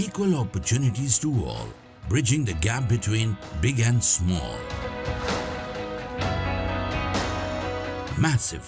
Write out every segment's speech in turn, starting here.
equal opportunities to all, bridging the gap between big and small. Massive.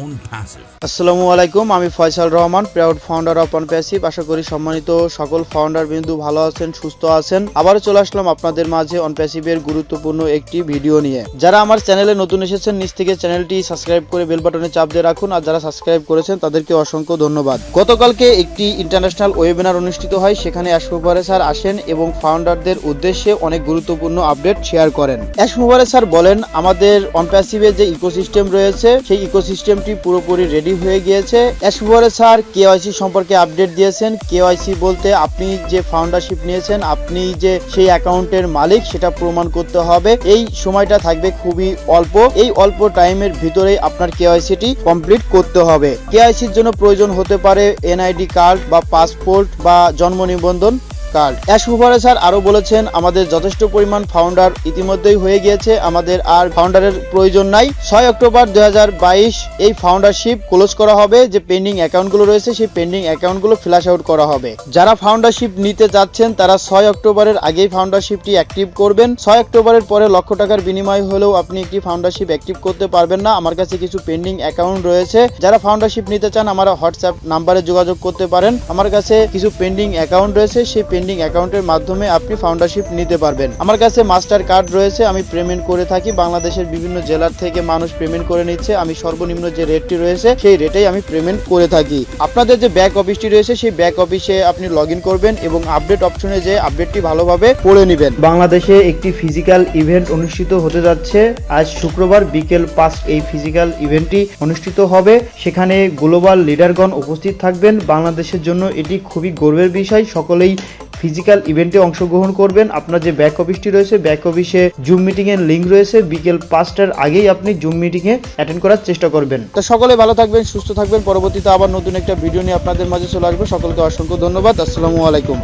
Onpassive. আসসালামু আলাইকুম, আমি Faisal Rahman, proud founder of Onpassive. আশা করি সম্মানিত সকল ফাউন্ডার বিন্দু ভালো আছেন, সুস্থ আছেন। আবারও চলে আসলাম আপনাদের মাঝে অনপ্যাসিভের গুরুত্বপূর্ণ একটি ভিডিও নিয়ে। যারা আমার চ্যানেলে নতুন এসেছেন, নিচ থেকে চ্যানেলটি সাবস্ক্রাইব করে বেল বাটনে চাপ দিয়ে রাখুন, আর যারা সাবস্ক্রাইব করেছেন তাদেরকে অসংখ্য ধন্যবাদ। গতকালকে একটি ইন্টারন্যাশনাল ওয়েবিনার অনুষ্ঠিত হয়, সেখানে অ্যাশ মোবারক স্যার আসেন এবং ফাউন্ডারদের উদ্দেশ্যে অনেক গুরুত্বপূর্ণ আপডেট শেয়ার করেন। অ্যাশ মোবারক স্যার বলেন, আমাদের অনপ্যাসিভের যে ইকোসিস্টেম রয়েছে সেই ইকোসিস্টেম পুরোপুরি রেডি হয়ে গিয়েছে। অ্যাশ মোবারক স্যার কেওয়াইসি সম্পর্কে আপডেট দিয়েছেন। কেওয়াইসি বলতে আপনি যে ফাউন্ডারশিপ নিয়েছেন, আপনি যে সেই অ্যাকাউন্টের মালিক সেটা প্রমাণ করতে হবে। এই সময়টা থাকবে খুবই অল্প, এই অল্প টাইমের ভিতরেই আপনার কেওয়াইসিটি কমপ্লিট করতে হবে। কেওয়াইসির জন্য প্রয়োজন হতে পারে এনআইডি কার্ড বা পাসপোর্ট বা জন্ম নিবন্ধন কার্ড। অ্যাশ মোবারক স্যার আরো বলেছেন, আমাদের যথেষ্ট পরিমাণ ফাউন্ডার ইতিমধ্যেই হয়ে গিয়েছে, আমাদের আর ফাউন্ডারের প্রয়োজন নাই। 6 অক্টোবর 2022 এই ফাউন্ডারশিপ ক্লোজ করা হবে। যে পেন্ডিং অ্যাকাউন্টগুলো রয়েছে সেই পেন্ডিং অ্যাকাউন্টগুলো ফ্ল্যাশ আউট করা হবে। যারা ফাউন্ডারশিপ নিতে যাচ্ছেন তারা 6 অক্টোবরের আগেই ফাউন্ডারশিপটি অ্যাক্টিভ করবেন। 6 অক্টোবরের পরে লক্ষ টাকার বিনিময় হলেও আপনি একটি ফাউন্ডারশিপ অ্যাক্টিভ করতে পারবেন না। আমার কাছে কিছু পেন্ডিং অ্যাকাউন্ট রয়েছে, যারা ফাউন্ডারশিপ নিতে চান আমার হোয়াটসঅ্যাপ নাম্বারে যোগাযোগ করতে পারেন। আমার কাছে কিছু পেন্ডিং অ্যাকাউন্ট রয়েছে, সেই পেন্ডিং অ্যাকাউন্টের মাধ্যমে আপনি ফাউন্ডারশিপ নিতে পারবেন। আমার কাছে মাস্টার কার্ড রয়েছে, আমি পেমেন্ট করে থাকি। বাংলাদেশের বিভিন্ন জেলার থেকে মানুষ পেমেন্ট করে নিচ্ছে, আমি সর্বনিম্ন যে রেটটি রয়েছে সেই রেটেই আমি পেমেন্ট করে থাকি। আপনাদের যে ব্যাক অফিসটি রয়েছে সেই ব্যাক অফিসে আপনি লগ ইন করবেন এবং আপডেট অপশনে যে আপডেটটি ভালোভাবে পড়ে নেবেন। বাংলাদেশে একটি ফিজিক্যাল ইভেন্ট অনুষ্ঠিত হতে যাচ্ছে আজ শুক্রবার বিকেল 5। এই ফিজিক্যাল ইভেন্টটি অনুষ্ঠিত হবে, সেখানে গ্লোবাল লিডারগণ উপস্থিত থাকবেন। বাংলাদেশের জন্য এটি খুবই গর্বের বিষয়। সকলেই ফিজিক্যাল ইভেন্টে অংশগ্রহণ করবেন। আপনার যে ব্যাক অফিসটি রয়েছে ব্যাক অফিসে জুম মিটিং এর লিঙ্ক রয়েছে, বিকেল 5টার আগেই আপনি জুম মিটিং এ অ্যাটেন্ড করার চেষ্টা করবেন। তো সকলে ভালো থাকবেন, সুস্থ থাকবেন। পরবর্তীতে আবার নতুন একটা ভিডিও নিয়ে আপনাদের মাঝে চলে আসবো। সকলকে অসংখ্য ধন্যবাদ। আসসালামু আলাইকুম।